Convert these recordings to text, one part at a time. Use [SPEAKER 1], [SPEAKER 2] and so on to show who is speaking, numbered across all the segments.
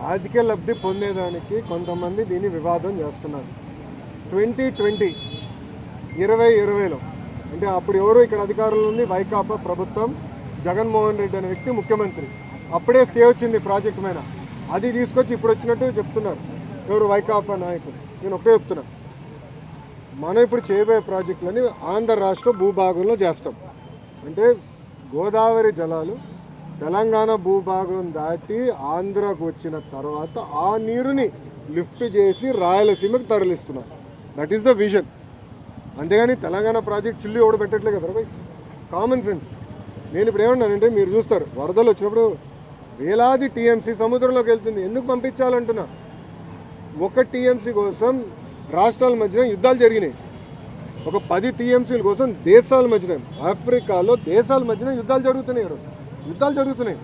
[SPEAKER 1] రాజకీయ లబ్ధి పొందేదానికి కొంతమంది దీన్ని వివాదం చేస్తున్నారు. 2020 2020లో అంటే అప్పుడు ఎవరు ఇక్కడ అధికారంలో ఉంది వైకాపా ప్రభుత్వం, జగన్మోహన్ రెడ్డి అనే వ్యక్తి ముఖ్యమంత్రి. అప్పుడే స్టే వచ్చింది ప్రాజెక్టు మీద, అది తీసుకొచ్చి ఇప్పుడు వచ్చినట్టు చెప్తున్నారు ఎవరు వైకాపా నాయకులు. నేను ఒకటే చెప్తున్నా, మనం ఇప్పుడు చేయబోయే ప్రాజెక్టులని ఆంధ్ర రాష్ట్ర భూభాగంలో చేస్తాం. అంటే గోదావరి జలాలు తెలంగాణ భూభాగం దాటి ఆంధ్రాకు వచ్చిన తర్వాత ఆ నీరుని లిఫ్ట్ చేసి రాయలసీమకు తరలిస్తున్నాం. That is the vision. అంతేగాని తెలంగాణ ప్రాజెక్ట్ చిల్లు ఎవడు పెట్టట్లే కదా బాయ్, కామన్ సెన్స్. నేను ఇప్పుడు ఏమన్నానంటే, మీరు చూస్తారు వరదలు వచ్చినప్పుడు వేలాది టీఎంసీ సముద్రంలోకి వెళ్తుంది. ఎందుకు పంపించాలంటున్నా, ఒక టీఎంసీ కోసం రాష్ట్రాల మధ్యన యుద్ధాలు జరిగినాయి. ఒక 10 టీఎంసీల కోసం దేశాల మధ్యన, ఆఫ్రికాలో దేశాల మధ్యన యుద్ధాలు జరుగుతున్నాయి.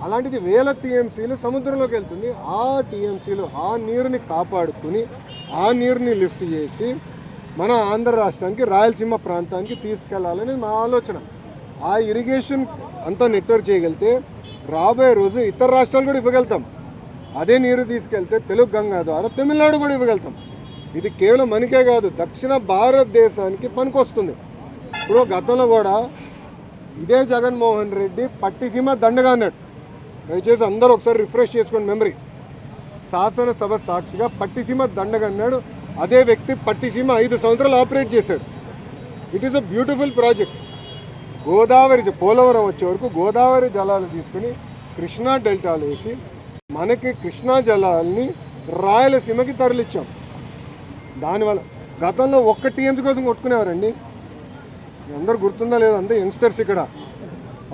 [SPEAKER 1] అలాంటిది వేల టీఎంసీలు సముద్రంలోకి వెళ్తుంది. ఆ టీఎంసీలు ఆ నీరుని కాపాడుకుని ఆ నీరుని లిఫ్ట్ చేసి మన ఆంధ్ర రాష్ట్రానికి రాయలసీమ ప్రాంతానికి తీసుకెళ్లాలని మా ఆలోచన. ఆ ఇరిగేషన్ అంతా నెట్వర్క్ చేయగలిగితే రాబోయే రోజు ఇతర రాష్ట్రాలు కూడా ఇవ్వగలుగుతాం. అదే నీరు తీసుకెళ్తే తెలుగు గంగా ద్వారా తమిళనాడు కూడా ఇవ్వగలుగుతాం. ఇది కేవలం మనకే కాదు, దక్షిణ భారతదేశానికి పనికొస్తుంది. ఇప్పుడు గతంలో కూడా ఇదే జగన్మోహన్ రెడ్డి పట్టిసీమ దండగా అన్నాడు. దయచేసి అందరూ ఒకసారి రిఫ్రెష్ చేసుకోండి మెమరీ. శాసనసభ సాక్షిగా పట్టిసీమ దండగా అన్నాడు. అదే వ్యక్తి పట్టిసీమ 5 సంవత్సరాలు ఆపరేట్ చేశాడు. It is a beautiful project. Godavari Polavaram వచ్చే వరకు గోదావరి జలాలు తీసుకుని కృష్ణా డెల్టాలు వేసి మనకి కృష్ణా జలాల్ని రాయలసీమకి తరలిచ్చాం. దానివల్ల గతంలో ఒక్క టీఎంసీ కోసం కొట్టుకునేవారండి. అందరూ గుర్తుందా లేదా, అంతే యంగ్స్టర్స్ ఇక్కడ.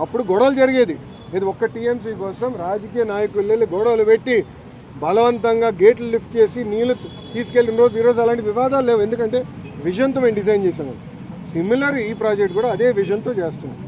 [SPEAKER 1] అప్పుడు గొడవలు జరిగేది. ఇది ఒక్క టీఎంసీ కోసం రాజకీయ నాయకులు వెళ్ళి గొడవలు పెట్టి బలవంతంగా గేట్లు లిఫ్ట్ చేసి నీళ్ళు తీసుకెళ్ళిన రోజు ఈరోజు అలాంటి వివాదాలు లేవు. ఎందుకంటే విజన్తో మేము డిజైన్ చేసాము. సిమిలర్ ఈ ప్రాజెక్ట్ కూడా అదే విజన్తో చేస్తున్నాం.